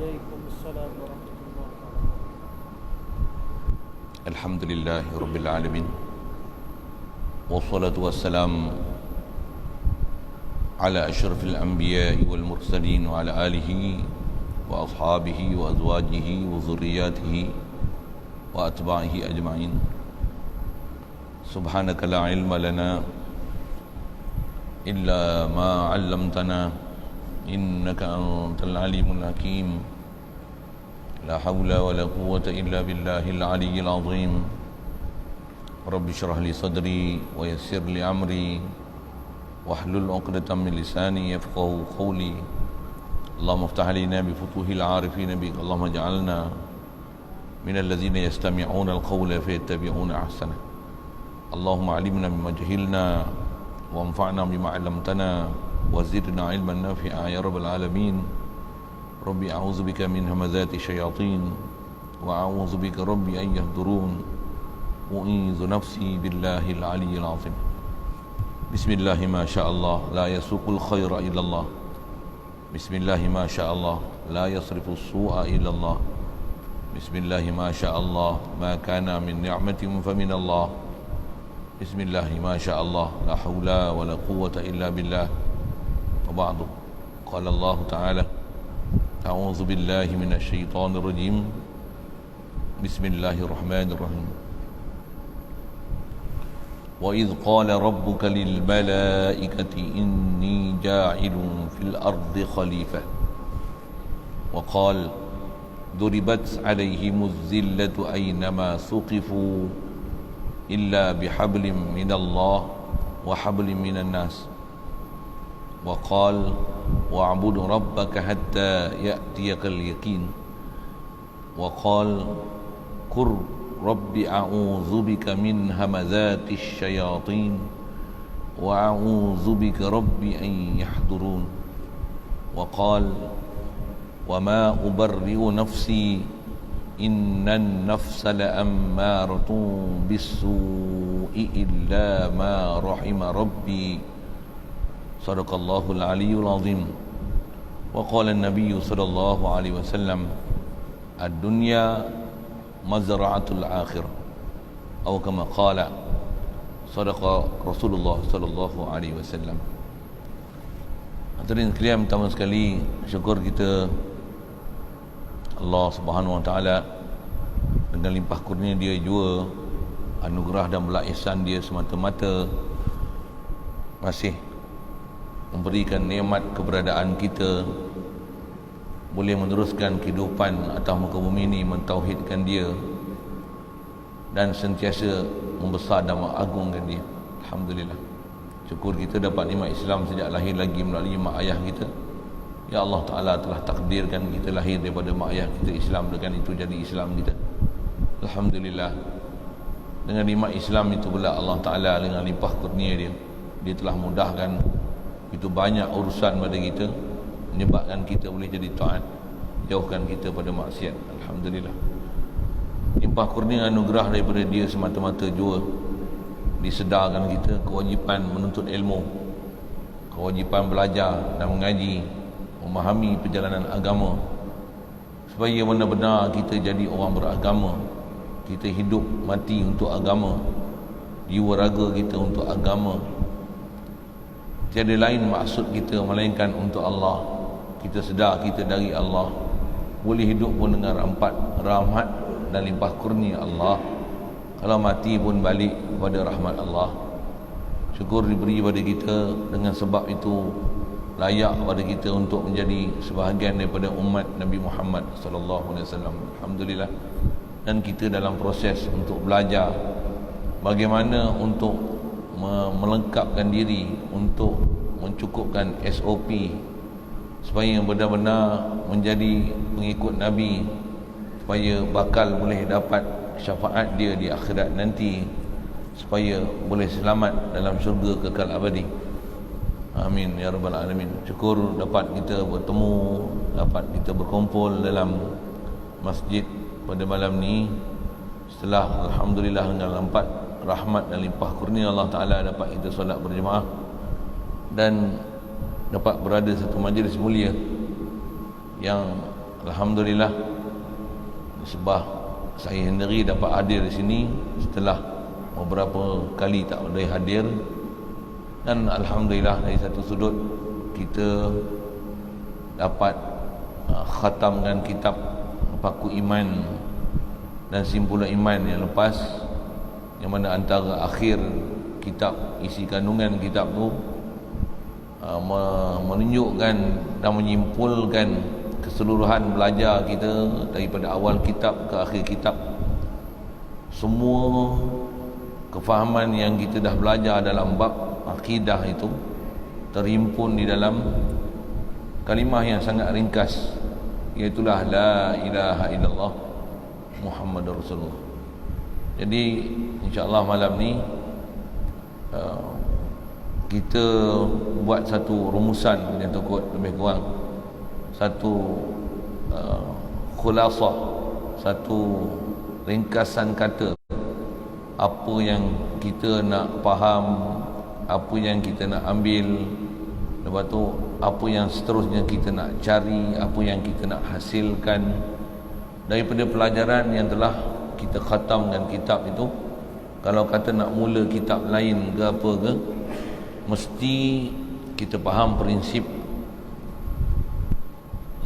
وعليكم السلام ورحمة الله وبركاته. الحمد لله رب العالمين والصلاة والسلام على أشرف الأنبياء والمرسلين وعلى آله وأصحابه وأزواجه وذرياته وأتباعه أجمعين. سبحانك لا علم لنا إلا ما علمتنا إنك أنت العليم الحكيم. لا حول ولا قوة إلا بالله العلي العظيم. رب اشرح لي صدري ويسر لي أمري واحلل عقدة من لساني يفقهوا قولي. اللهم افتح علينا بفتوح العارفين بك. اللهم اجعلنا من الذين يستمعون القول فيتبعون أحسنه. اللهم علمنا بما جهلنا وانفعنا بما علمتنا وزدنا علما نافعا يا رب العالمين. ربي أعوذ بك من همزات الشياطين وأعوذ بك ربي أن يهدرون. أعيذ نفسي بالله العلي العظيم. بسم الله ما شاء الله لا يسوق الخير إلا الله. بسم الله ما شاء الله لا يصرف السوء إلا الله. بسم الله ما شاء الله ما كان من نعمة فمن الله. بسم الله ما شاء الله لا حول ولا قوة إلا بالله. وبعد قال الله تعالى أعوذ بالله من الشيطان الرجيم. بسم الله الرحمن الرحيم. وإذ قال ربك للملائكة إني جاعل في الأرض خليفة وقال ضربت عليهم الذلة أينما ثقفوا إلا بحبل من الله وحبل من الناس وقال واعبد ربك حتى يأتيك اليقين وقال قل رب أعوذ بك من همزات الشياطين وأعوذ بك رب أن يحضرون وقال وما أبرئ نفسي إن النفس لأمارة بالسوء إلا ما رحم ربي. صدق الله العلي العظيم. وقال النبي صلى الله عليه وسلم الدنيا مزرعة الآخرة أو كما قال صدق رسول الله صلى الله عليه وسلم. Hadirin sekalian, pertama sekali syukur kita Allah Subhanahu Wa Taala dengan limpah kurnia Dia jua, anugerah dan belas ihsan Dia semata-mata masih memberikan nikmat keberadaan kita boleh meneruskan kehidupan atas muka bumi ini mentauhidkan Dia dan sentiasa membesar dan mengagungkan Dia. Alhamdulillah. Syukur kita dapat nikmat Islam sejak lahir lagi melalui mak ayah kita. Ya Allah Ta'ala telah takdirkan kita lahir daripada mak ayah kita Islam, dengan itu jadi Islam kita. Alhamdulillah. Dengan nikmat Islam itu pula Allah Ta'ala dengan limpah kurnia Dia telah mudahkan itu banyak urusan pada kita, menyebabkan kita boleh jadi taat, jauhkan kita pada maksiat. Alhamdulillah. Limpah kurnia anugerah daripada Dia semata-mata jua disedarkan kita kewajipan menuntut ilmu, kewajipan belajar dan mengaji, memahami perjalanan agama, supaya benar-benar kita jadi orang beragama. Kita hidup mati untuk agama, jiwa raga kita untuk agama. Tiada lain maksud kita melainkan untuk Allah. Kita sedar kita dari Allah, boleh hidup pun dengan rahmat dan limpah kurnia Allah. Kalau mati pun balik kepada rahmat Allah. Syukur diberi pada kita, dengan sebab itu layak pada kita untuk menjadi sebahagian daripada umat Nabi Muhammad sallallahu alaihi wasallam. Alhamdulillah. Dan kita dalam proses untuk belajar bagaimana untuk melengkapkan diri, untuk mencukupkan SOP supaya benar-benar menjadi pengikut Nabi, supaya bakal boleh dapat syafaat Dia di akhirat nanti, supaya boleh selamat dalam syurga kekal abadi. Amin ya rabbal alamin. Syukur dapat kita bertemu, dapat kita berkumpul dalam masjid pada malam ni, setelah alhamdulillah dengan lampat rahmat dan limpah kurnia Allah Ta'ala dapat kita solat berjemaah dan dapat berada satu majlis mulia yang Alhamdulillah, sebab saya sendiri dapat hadir di sini setelah beberapa kali tak boleh hadir. Dan Alhamdulillah, dari satu sudut kita dapat khatamkan kitab Paku Iman dan Simpulan Iman yang lepas, yang mana antara akhir kitab, isi kandungan kitab tu menunjukkan dan menyimpulkan keseluruhan belajar kita daripada awal kitab ke akhir kitab. Semua kefahaman yang kita dah belajar dalam bab akidah itu terhimpun di dalam kalimah yang sangat ringkas, iaitulah la ilaha illallah Muhammadur Rasulullah. Jadi insya-Allah malam ni kita buat satu rumusan yang takut lebih kurang satu khulasah, satu ringkasan kata apa yang kita nak faham, apa yang kita nak ambil, lepas tu apa yang seterusnya kita nak cari, apa yang kita nak hasilkan daripada pelajaran yang telah kita khatamkan kitab itu. Kalau kata nak mula kitab lain ke apa ke, mesti kita faham prinsip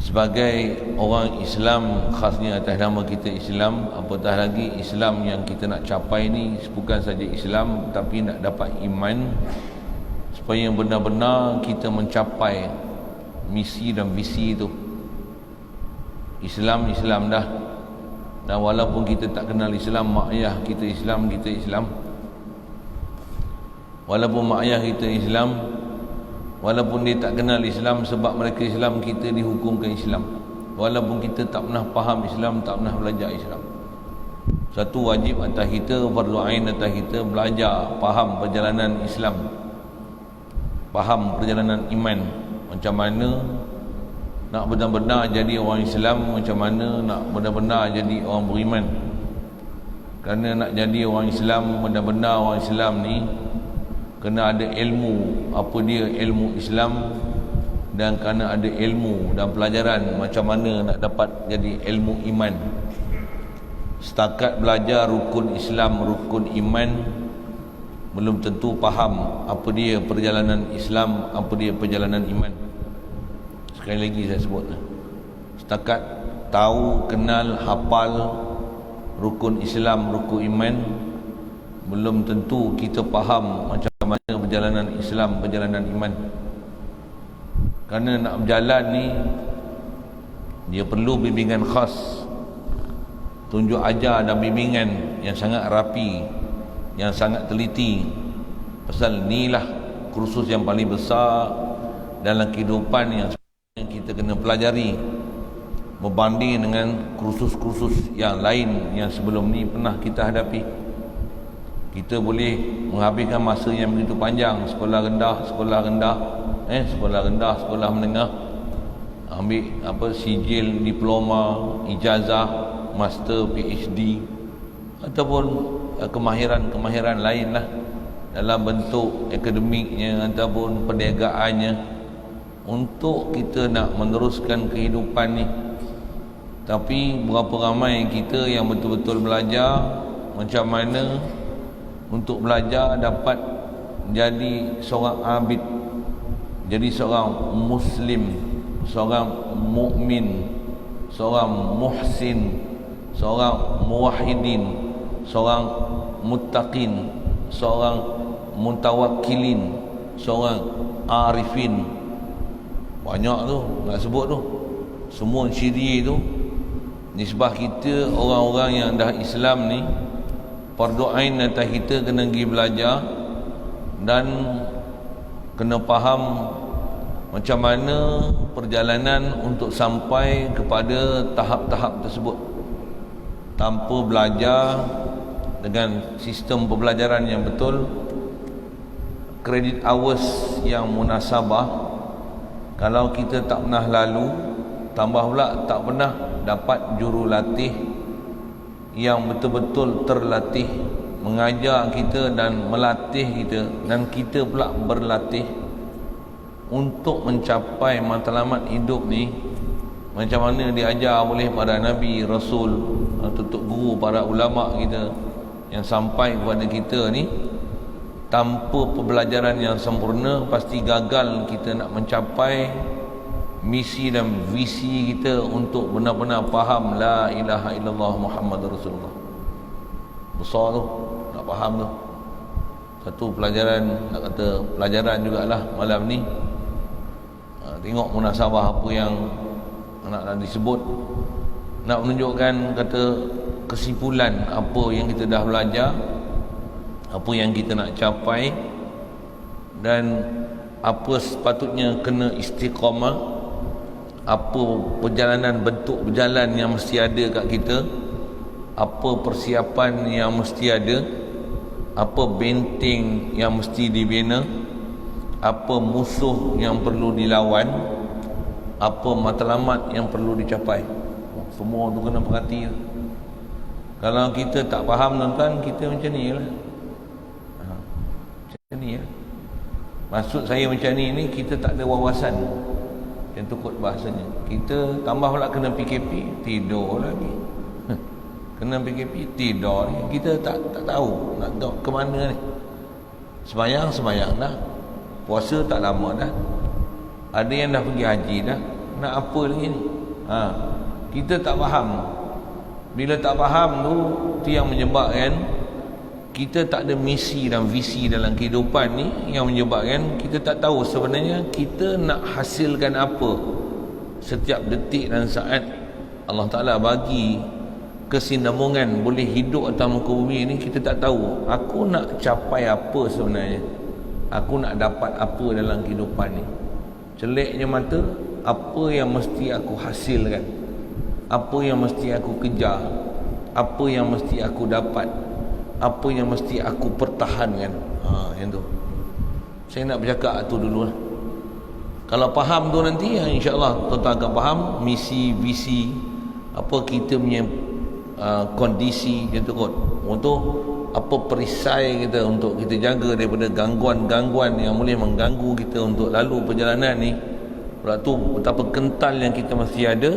sebagai orang Islam, khasnya atas nama kita Islam, apatah lagi Islam yang kita nak capai ni bukan saja Islam tapi nak dapat iman, supaya benar-benar kita mencapai misi dan visi itu. Islam dah, dan walaupun kita tak kenal Islam, mak ayah kita Islam, kita Islam. Walaupun mak ayah kita Islam, walaupun dia tak kenal Islam, sebab mereka Islam, kita dihukumkan Islam. Walaupun kita tak pernah faham Islam, tak pernah belajar Islam, satu wajib atas kita, fardu ain atas kita, belajar, faham perjalanan Islam, faham perjalanan iman. Macam mana nak benar-benar jadi orang Islam, macam mana nak benar-benar jadi orang beriman. Kerana nak jadi orang Islam, benar-benar orang Islam ni kena ada ilmu, apa dia ilmu Islam, dan kena ada ilmu dan pelajaran macam mana nak dapat jadi ilmu iman. Setakat belajar rukun Islam, rukun iman, belum tentu faham apa dia perjalanan Islam, apa dia perjalanan iman. Sekali lagi saya sebut, setakat tahu, kenal, hafal rukun Islam, rukun iman, belum tentu kita faham macam mana perjalanan Islam, perjalanan iman. Kerana nak berjalan ni dia perlu bimbingan khas, tunjuk ajar dan bimbingan yang sangat rapi, yang sangat teliti. Pasal inilah kursus yang paling besar dalam kehidupan yang kita kena pelajari, berbanding dengan kursus-kursus yang lain yang sebelum ni pernah kita hadapi. Kita boleh menghabiskan masa yang begitu panjang, sekolah rendah, sekolah menengah, ambil sijil, diploma, ijazah, master, PhD, ataupun kemahiran lain lah dalam bentuk akademiknya ataupun perniagaannya, untuk kita nak meneruskan kehidupan ni. Tapi berapa ramai kita yang betul-betul belajar macam mana untuk belajar dapat jadi seorang abid, jadi seorang muslim, seorang mukmin, seorang muhsin, seorang muwahhidin, seorang muttaqin, seorang mutawakkilin, seorang arifin. Banyak tu nak sebut tu, semua ciri tu. Nisbah kita orang-orang yang dah Islam ni, fardu ain atas kita kena pergi belajar dan kena faham macam mana perjalanan untuk sampai kepada tahap-tahap tersebut. Tanpa belajar dengan sistem pembelajaran yang betul, kredit hours yang munasabah, kalau kita tak pernah lalu, tambah pula tak pernah dapat jurulatih yang betul-betul terlatih mengajar kita dan melatih kita, dan kita pula berlatih untuk mencapai matlamat hidup ni, macam mana diajar oleh para nabi, rasul, tutup guru, para ulama kita yang sampai kepada kita ni, tanpa pembelajaran yang sempurna pasti gagal kita nak mencapai misi dan visi kita untuk benar-benar faham la ilaha illallah Muhammadur Rasulullah. Besar tu nak faham tu. Satu pelajaran, nak kata pelajaran jugalah malam ni. Tengok munasabah apa yang nak disebut, nak menunjukkan kata kesimpulan apa yang kita dah belajar, apa yang kita nak capai, dan apa sepatutnya kena istiqamah, apa perjalanan, bentuk berjalan yang mesti ada kat kita, apa persiapan yang mesti ada, apa benteng yang mesti dibina, apa musuh yang perlu dilawan, apa matlamat yang perlu dicapai. Semua tu kena perhati. Kalau kita tak faham tuan-tuan, kita macam ni lah. Macam ni lah. Maksud saya macam ni kita tak ada wawasan. Yang tu kot bahasanya. Kita tambah pula kena PKP, tidur lagi. Kena PKP, tidur lagi. Kita tak tahu nak ke mana ni. Sembayang dah. Puasa tak lama dah. Ada yang dah pergi haji dah. Nak apa lagi ni? Kita tak faham. Bila tak faham tu yang menyebabkan kita tak ada misi dan visi dalam kehidupan ni, yang menyebabkan kita tak tahu sebenarnya kita nak hasilkan apa. Setiap detik dan saat Allah Ta'ala bagi kesinambungan boleh hidup atas muka bumi ni, kita tak tahu aku nak capai apa sebenarnya, aku nak dapat apa dalam kehidupan ni. Celiknya mata, apa yang mesti aku hasilkan, apa yang mesti aku kejar, apa yang mesti aku dapat, apa yang mesti aku pertahankan. Yang tu saya nak bercakap tu dulu lah. Kalau faham tu nanti, insya-Allah tuan-tuan akan faham misi, visi, apa kita punya kondisi macam tu kot. Untuk apa perisai kita untuk kita jaga daripada gangguan-gangguan yang boleh mengganggu kita untuk lalu perjalanan ni. Sebab tu betapa kental yang kita mesti ada,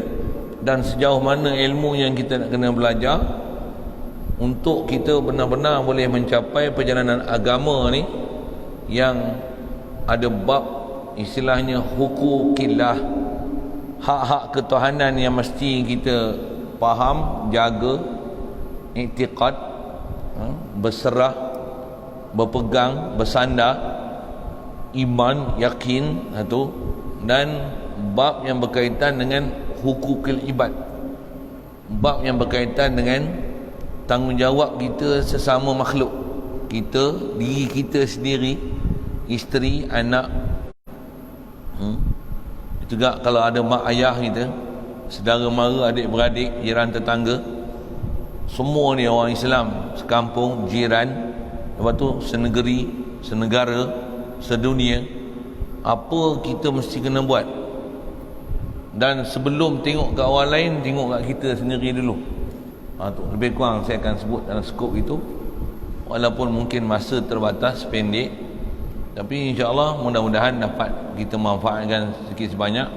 dan sejauh mana ilmu yang kita nak kena belajar untuk kita benar-benar boleh mencapai perjalanan agama ni, yang ada bab istilahnya hukukillah, hak-hak ketuhanan yang mesti kita faham, jaga, i'tiqad, berserah, berpegang, bersandar, iman, yakin, itu. Dan bab yang berkaitan dengan hukukil ibad, bab yang berkaitan dengan tanggungjawab kita sesama makhluk kita, diri kita sendiri, isteri, anak. Juga kalau ada mak ayah kita, saudara mara, adik-beradik, jiran tetangga, semua ni orang Islam, sekampung, jiran, lepas tu senegeri, senegara, sedunia. Apa kita mesti kena buat? Dan sebelum tengok kat orang lain, tengok kat kita sendiri dulu. Tu lebih kurang saya akan sebut dalam skop itu, walaupun mungkin masa terbatas, pendek, tapi insya-Allah mudah-mudahan dapat kita manfaatkan sedikit sebanyak.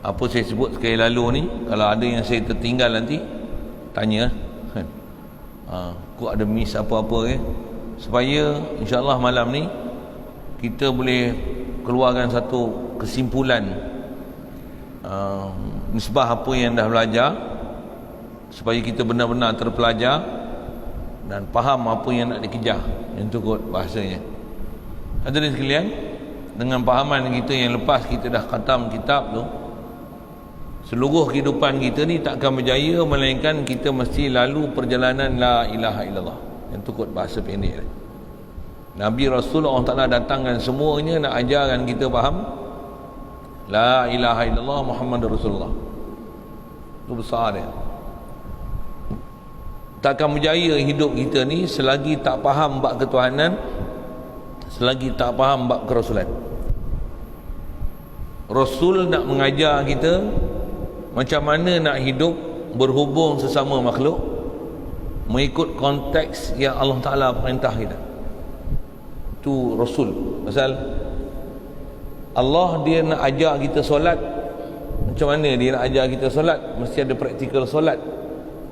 Apa saya sebut sekali lalu ni, kalau ada yang saya tertinggal nanti tanya. Aku ada miss apa-apa supaya insya-Allah malam ni kita boleh keluarkan satu kesimpulan nisbah apa yang dah belajar, supaya kita benar-benar terpelajar dan faham apa yang nak dikejar. Yang tu kot bahasanya. Hadirin sekalian, dengan pahaman kita yang lepas kita dah khatam kitab tu, seluruh kehidupan kita ni takkan berjaya melainkan kita mesti lalu perjalanan la ilaha illallah. Yang tu kot bahasa pendek ni. Nabi Rasul Allah Ta'ala datangkan semuanya nak ajarkan kita faham la ilaha illallah Muhammadur Rasulullah. Itu besar dia. Takkan berjaya hidup kita ni selagi tak faham bab ketuhanan, selagi tak faham bab kerasulan. Rasul nak mengajar kita macam mana nak hidup berhubung sesama makhluk mengikut konteks yang Allah Ta'ala perintah kita. Itu Rasul. Pasal Allah dia nak ajar kita solat, Macam mana dia nak ajar kita solat? Mesti ada praktikal solat,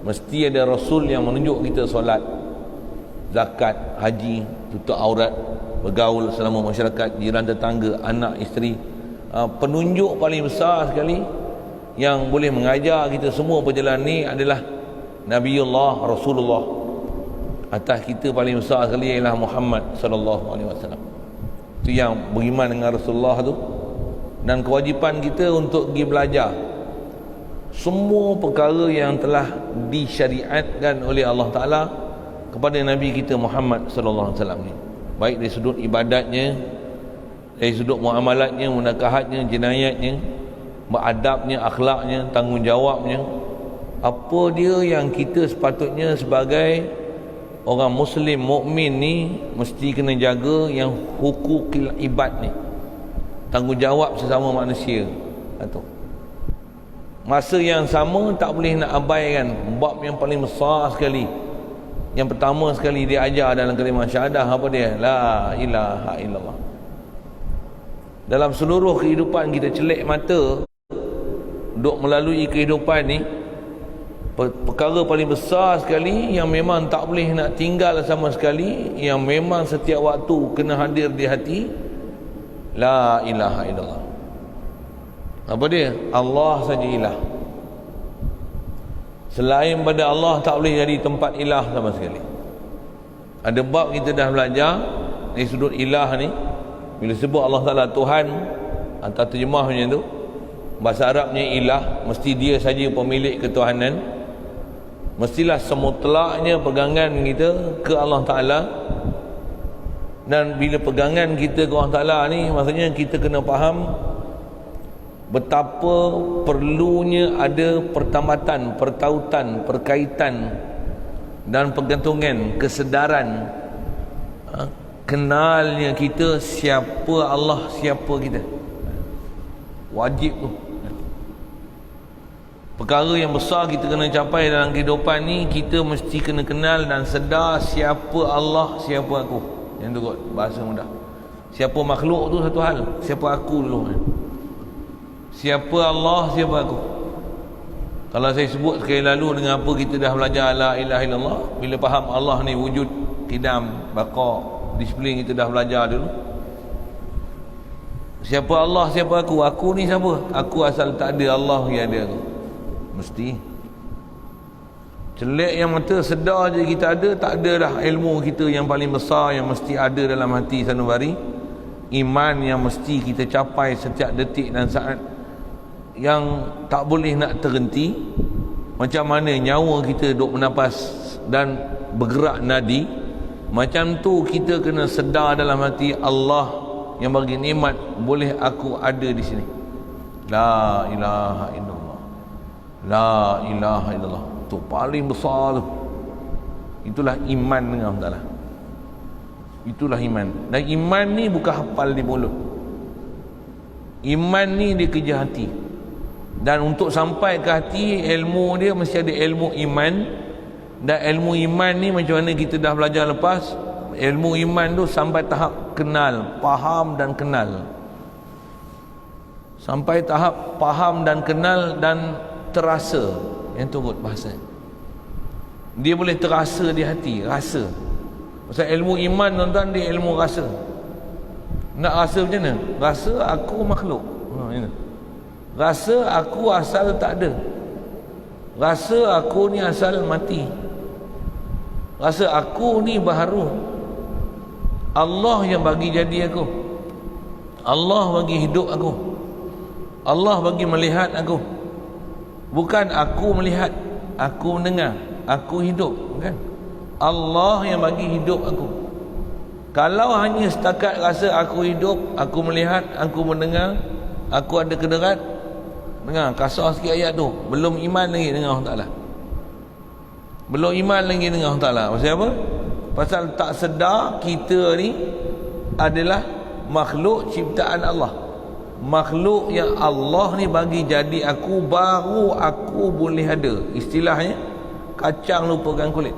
mesti ada Rasul yang menunjuk kita solat, zakat, haji, tutup aurat, bergaul selama masyarakat, jiran tetangga, anak, isteri. Penunjuk paling besar sekali yang boleh mengajar kita semua perjalanan ni adalah Nabiullah, Rasulullah. Atas kita paling besar sekali ialah Muhammad sallallahu alaihi wasallam. Itu yang beriman dengan Rasulullah tu. Dan kewajipan kita untuk pergi belajar semua perkara yang telah disyariatkan oleh Allah Ta'ala kepada Nabi kita Muhammad sallallahu alaihi wasallam ni, baik dari sudut ibadatnya, dari sudut muamalatnya, munakahatnya, jenayatnya, beradabnya, akhlaknya, tanggungjawabnya. Apa dia yang kita sepatutnya sebagai orang Muslim mukmin ni mesti kena jaga, yang hukukil ibad ni, tanggungjawab sesama manusia. Itu masa yang sama tak boleh nak abaikan bab yang paling besar sekali. Yang pertama sekali dia ajar dalam kalimah syahadah, apa dia? La ilaha illallah. Dalam seluruh kehidupan kita celik mata duk melalui kehidupan ni, perkara paling besar sekali yang memang tak boleh nak tinggal sama sekali, yang memang setiap waktu kena hadir di hati, la ilaha illallah. Apa dia? Allah saja ilah. Selain pada Allah tak boleh jadi tempat ilah sama sekali. Ada bab kita dah belajar dari sudut ilah ni, bila sebut Allah Ta'ala Tuhan, antara terjemah macam tu, bahasa Arabnya ilah, mesti dia saja pemilik ketuhanan. Mestilah semutlaknya pegangan kita ke Allah Ta'ala. Dan bila pegangan kita ke Allah Ta'ala ni, maksudnya kita kena faham betapa perlunya ada pertambatan, pertautan, perkaitan dan pergantungan, kesedaran, kenalnya kita siapa Allah, siapa kita. Wajib tu. Perkara yang besar kita kena capai dalam kehidupan ni, kita mesti kena kenal dan sedar siapa Allah, siapa aku. Yang tu kot, bahasa mudah. Siapa makhluk tu satu hal, siapa aku dulu. Siapa Allah, siapa aku. Kalau saya sebut sekali lalu dengan apa kita dah belajar la ilaha illallah, bila faham Allah ni wujud, qidam, baqa, disiplin kita dah belajar dulu. Siapa Allah, siapa aku? Aku ni siapa? Aku asal tak ada, Allah yang ada aku. Mesti celik yang mata sedar je kita ada, tak ada dah ilmu kita yang paling besar yang mesti ada dalam hati sanubari, iman yang mesti kita capai setiap detik dan saat, yang tak boleh nak terhenti. Macam mana nyawa kita duk bernafas dan bergerak nadi, macam tu kita kena sedar dalam hati Allah yang bagi nikmat boleh aku ada di sini. La ilaha illallah, la ilaha illallah. Tu paling besar tu. Itulah iman dengan Allah Ta'ala. Itulah iman. Dan iman ni bukan hafal di mulut. Iman ni dia kerja hati. Dan untuk sampai ke hati, ilmu dia mesti ada ilmu iman. Dan ilmu iman ni macam mana kita dah belajar lepas, ilmu iman tu sampai tahap kenal, faham dan kenal. Sampai tahap faham dan kenal dan terasa. Yang tu kot bahasa. Dia boleh terasa di hati, rasa. Pasal ilmu iman tuan-tuan, dia ilmu rasa. Nak rasa macam mana? Rasa aku makhluk. Rasa aku asal tak ada. Rasa aku ni asal mati. Rasa aku ni baharu. Allah yang bagi jadi aku. Allah bagi hidup aku. Allah bagi melihat aku. Bukan aku melihat, aku mendengar, aku hidup, kan? Allah yang bagi hidup aku. Kalau hanya setakat rasa aku hidup, aku melihat, aku mendengar, aku ada kederat, dengar kasar sikit ayat tu, belum iman lagi dengan Allah Ta'ala. Belum iman lagi dengan Allah Ta'ala. Pasal apa? Pasal tak sedar kita ni adalah makhluk ciptaan Allah. Makhluk yang Allah ni bagi jadi aku, baru aku boleh ada. Istilahnya kacang lupakan kulit.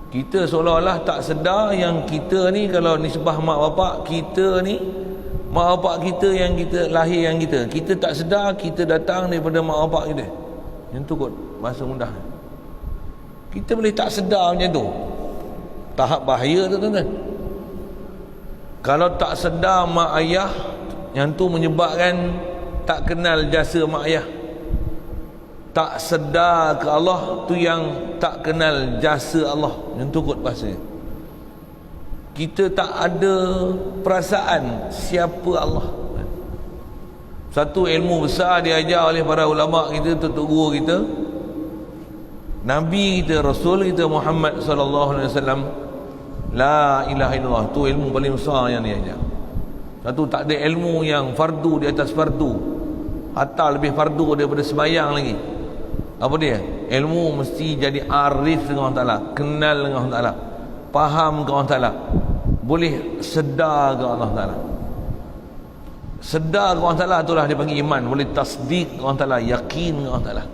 Kita seolah-olah tak sedar yang kita ni, kalau nisbah mak bapak, kita ni mak bapak kita yang kita lahir, yang kita tak sedar kita datang daripada mak bapak kita. Yang tu kot bahasa mudah. Kita boleh tak sedar macam tu. Tahap bahaya tu tuan-tuan. Kalau tak sedar mak ayah, yang tu menyebabkan tak kenal jasa mak ayah. Tak sedar ke Allah, tu yang tak kenal jasa Allah. Yang tu kot bahasa. Kita tak ada perasaan siapa Allah. Satu ilmu besar diajar oleh para ulama kita, tutup guru kita, Nabi kita, Rasul kita Muhammad sallallahu alaihi wasallam, la ilaha illallah. Tu ilmu paling besar yang diajar. Satu, tak ada ilmu yang fardu di atas fardu, hatta lebih fardu daripada sembahyang lagi. Apa dia? Ilmu mesti jadi arif dengan Allah Ta'ala, kenal dengan Allah Ta'ala, faham dengan Allah Ta'ala, boleh sedar dengan Allah Ta'ala. Sedar dengan Allah Ta'ala itulah dia panggil iman. Boleh tasdik dengan Allah Ta'ala, yakin dengan Allah Ta'ala.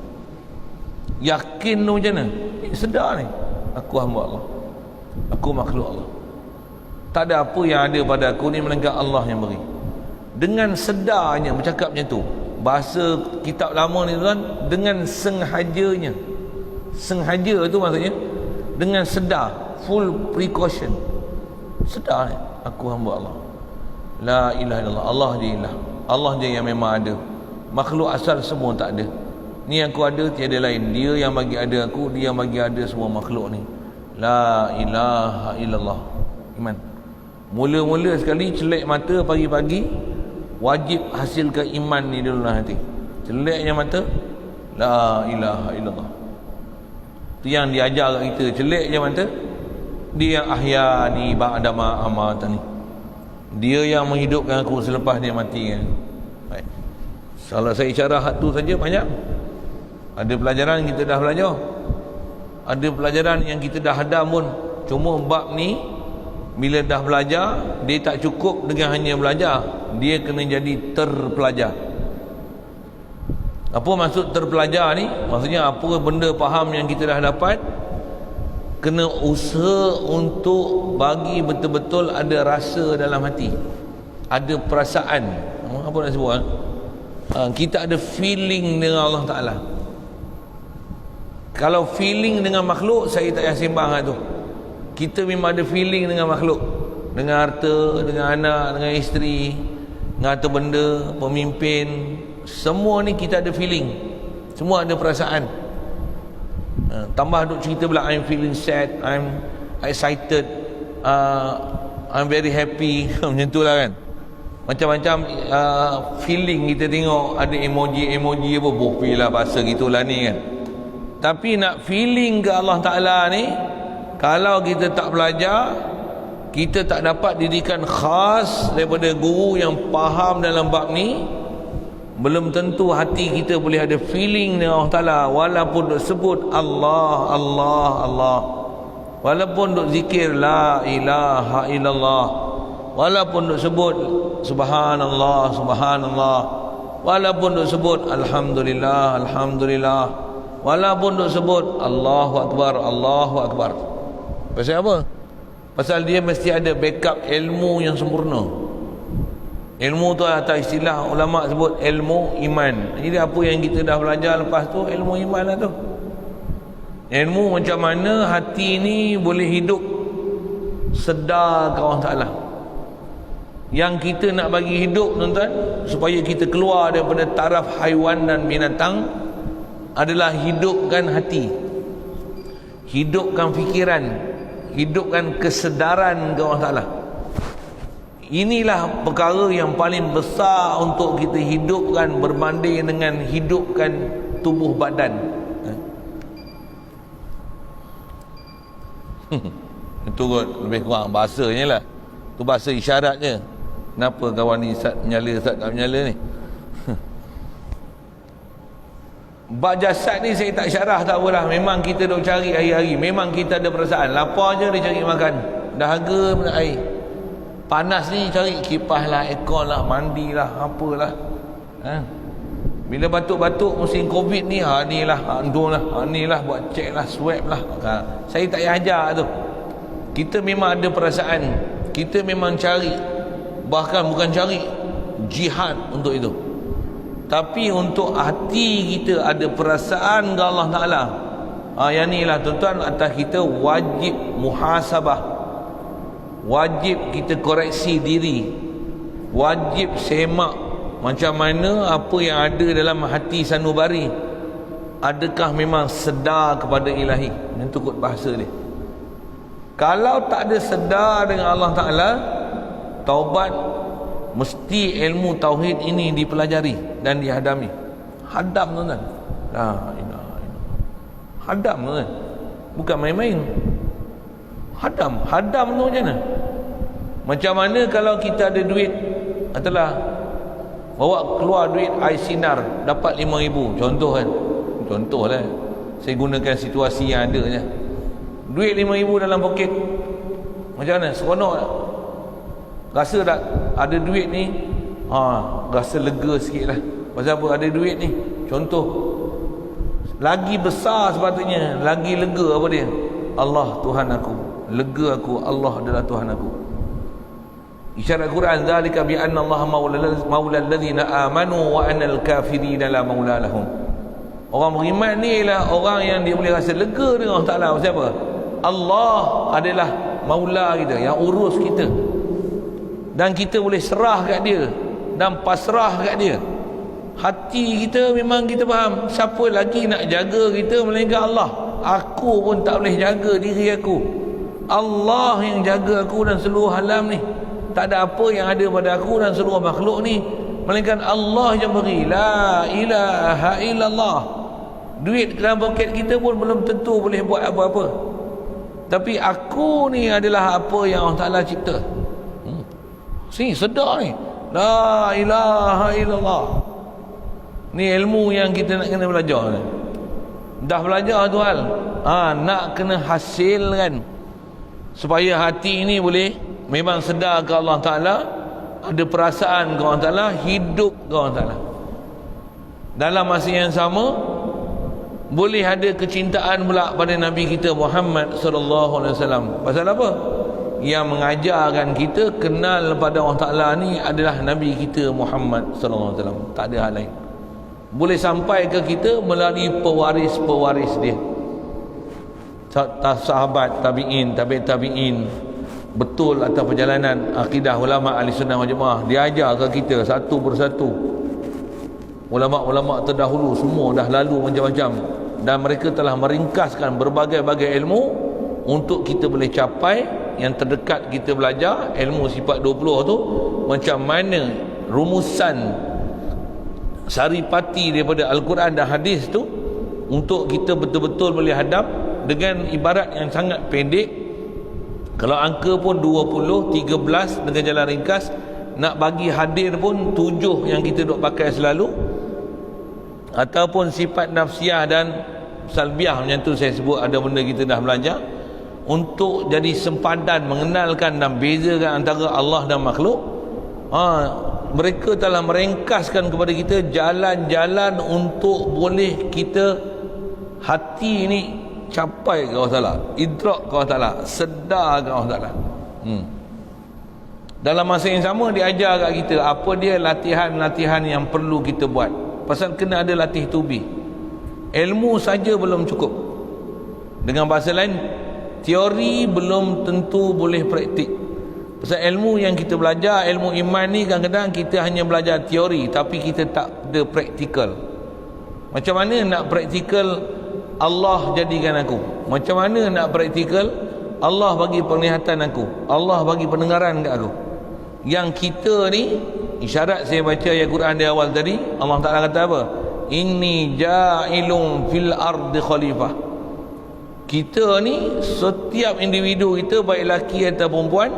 Yakin tu macam mana? Sedar ni, aku hamba Allah, aku makhluk Allah, tak ada apa yang ada pada aku ni melainkan Allah yang beri. Dengan sedarnya bercakap macam tu. Bahasa kitab lama ni tuan, dengan sengajanya. Sengaja tu maksudnya dengan sedar, full precaution. Sedar ni, aku hamba Allah, la ilaha illallah, Allah je ilah, Allah je yang memang ada, makhluk asal semua tak ada. Ni aku ada, tiada lain. Dia yang bagi ada aku, dia yang bagi ada semua makhluk ni. La ilaha illallah. Iman. Mula-mula sekali celek mata pagi-pagi, wajib hasilkan iman ni dulu dalam hati. Celeknya mata, la ilaha illallah. Tu yang diajar kat kita. Celek je mata, dia yang ahyani ba'dama amatani, dia yang menghidupkan aku selepas dia mati kan. Baik. Kalau saya isyarah tu saja banyak. Ada pelajaran kita dah belajar, ada pelajaran yang kita dah hadam pun. Cuma bab ni bila dah belajar, dia tak cukup dengan hanya belajar, dia kena jadi terpelajar. Apa maksud terpelajar ni? Maksudnya apa benda faham yang kita dah dapat, kena usaha untuk bagi betul-betul ada rasa dalam hati, ada perasaan. Apa nak sebut? Kita ada feeling dengan Allah Ta'ala. Kalau feeling dengan makhluk, saya tak payah sembang tu. Kita memang ada feeling dengan makhluk, dengan harta, dengan anak, dengan isteri, dengan harta benda, pemimpin, semua ni kita ada feeling, semua ada perasaan. Tambah duk cerita pula, I'm feeling sad, I'm excited, I'm very happy. Macam tu lah kan. Macam-macam feeling kita tengok. Ada emoji-emoji apa, bohpi lah bahasa gitulah ni kan. Tapi nak feeling ke Allah Ta'ala ni, kalau kita tak belajar, kita tak dapat didikan khas daripada guru yang faham dalam bab ni, belum tentu hati kita boleh ada feeling dengan Allah Ta'ala. Walaupun duk sebut Allah, Allah, Allah, walaupun duk zikir la ilaha illallah, walaupun duk sebut subhanallah, subhanallah, walaupun duk sebut alhamdulillah, alhamdulillah, walaupun duk sebut Allahu Akbar, Allahu Akbar. Pasal apa? Pasal dia mesti ada backup ilmu yang sempurna. Ilmu tu atas istilah ulama sebut ilmu iman. Jadi apa yang kita dah belajar lepas tu, ilmu iman lah tu. Ilmu macam mana hati ni boleh hidup sedar ke Allah Ta'ala. Yang kita nak bagi hidup tuan-tuan, supaya kita keluar daripada taraf haiwan dan binatang, adalah hidupkan hati, hidupkan fikiran, hidupkan kesedaran ke Allah Ta'ala. Inilah perkara yang paling besar untuk kita hidupkan berbanding dengan hidupkan tubuh badan. Itu lebih kurang bahasanya lah. Itu bahasa isyaratnya. Kenapa kawan ni Ustaz menyala, Ustaz tak menyala ni? Bab jasad ni saya tak syarah, tak apalah. Memang kita duk cari hari-hari. Memang kita ada perasaan. Lapar je dia cari makan. Dahaga pun air. Panas ni cari kipas lah, aircon lah, mandi lah, apalah. Bila batuk-batuk musim Covid ni, ni lah, ni lah, buat check lah, swab lah. Saya tak payah ajar tu. Kita memang ada perasaan. Kita memang cari. Bahkan bukan cari, jihad untuk itu. Tapi untuk hati kita ada perasaan ke Allah Ta'ala, yang ni lah tuan-tuan, atas kita wajib muhasabah, wajib kita koreksi diri, wajib semak macam mana apa yang ada dalam hati sanubari, adakah memang sedar kepada ilahi. Yang tu kot bahasa dia. Kalau tak ada sedar dengan Allah Ta'ala, taubat, mesti ilmu tauhid ini dipelajari dan dihadami. Hadam tuan-tuan. Hadam tuan-tuan, bukan main-main. Hadam tu macam mana? Macam mana kalau kita ada duit, katalah bawa keluar duit air sinar, dapat 5,000, contoh kan, contoh lah, saya gunakan situasi yang ada je. Duit 5,000 dalam poket, macam mana? Seronok tak? Rasa tak ada duit ni? Rasa lega sikit lah. Pasal apa? Ada duit ni. Contoh, lagi besar sepatutnya, lagi lega apa dia? Allah Tuhan aku, lega aku, Allah adalah Tuhan aku. Isyarat Quran, zalika bi anna Allah maula alladhina amanu wa anna al-kafirina la maula lahum. Orang beriman ni ialah orang yang dia boleh rasa lega dengan Allah Ta'ala. Pasal apa? Allah adalah maula kita, yang urus kita, dan kita boleh serah kat dia dan pasrah kat dia. Hati kita memang kita faham, siapa lagi nak jaga kita melainkan Allah. Aku pun tak boleh jaga diri aku, Allah yang jaga aku dan seluruh alam ni. Tak ada apa yang ada pada aku dan seluruh makhluk ni melainkan Allah yang beri. La ilaha illallah. Duit dalam poket kita pun belum tentu boleh buat apa-apa, tapi aku ni adalah apa yang Allah Ta'ala cipta. Sini sedar ni, la ilaha illallah. Ni ilmu yang kita nak kena belajar ni. Dah belajar tu hal, nak kena hasilkan supaya hati ni boleh memang sedar ke Allah Ta'ala, ada perasaan ke Allah Ta'ala, hidup ke Allah Ta'ala. Dalam masa yang sama boleh ada kecintaan pula pada Nabi kita Muhammad sallallahu alaihi wasallam. Pasal apa? Yang mengajarkan kita kenal pada Allah Ta'ala ni adalah Nabi kita Muhammad sallallahu alaihi wasallam. Tak ada hal lain. Boleh sampai ke kita melalui pewaris-pewaris dia, sahabat, tabi'in, tabi'in. Betul atas perjalanan akidah ulama ahli sunnah wal jamaah, dia ajar ke kita satu persatu. Ulama-ulama terdahulu semua dah lalu macam-macam, dan mereka telah meringkaskan berbagai-bagai ilmu untuk kita boleh capai yang terdekat. Kita belajar ilmu sifat 20 tu, macam mana rumusan saripati daripada Al-Quran dan hadis tu, untuk kita betul-betul boleh hadap dengan ibarat yang sangat pendek. Kalau angka pun 20, 13 dengan jalan ringkas, nak bagi hadir pun 7 yang kita duk pakai selalu, ataupun sifat nafsiah dan salbiah, macam tu saya sebut, ada benda kita dah belajar untuk jadi sempadan mengenalkan dan bezakan antara Allah dan makhluk. Mereka telah meringkaskan kepada kita jalan-jalan untuk boleh kita hati ni capai ke Allah Ta'ala, idrak ke Allah Ta'ala, sedar ke Allah Ta'ala. Dalam masa yang sama dia ajar kat kita apa dia latihan-latihan yang perlu kita buat. Pasal kena ada latih tubi. Ilmu saja belum cukup. Dengan bahasa lain, teori belum tentu boleh praktik. Pasal ilmu yang kita belajar, ilmu iman ni kadang-kadang kita hanya belajar teori, tapi kita tak ada praktikal. Macam mana nak praktikal Allah jadikan aku? Macam mana nak praktikal Allah bagi penglihatan aku, Allah bagi pendengaran kat aku? Yang kita ni, isyarat saya baca ayat Quran di awal tadi, Allah Ta'ala kata apa? Inni ja'ilun fil ardi khalifah. Kita ni, setiap individu kita, baik lelaki atau perempuan,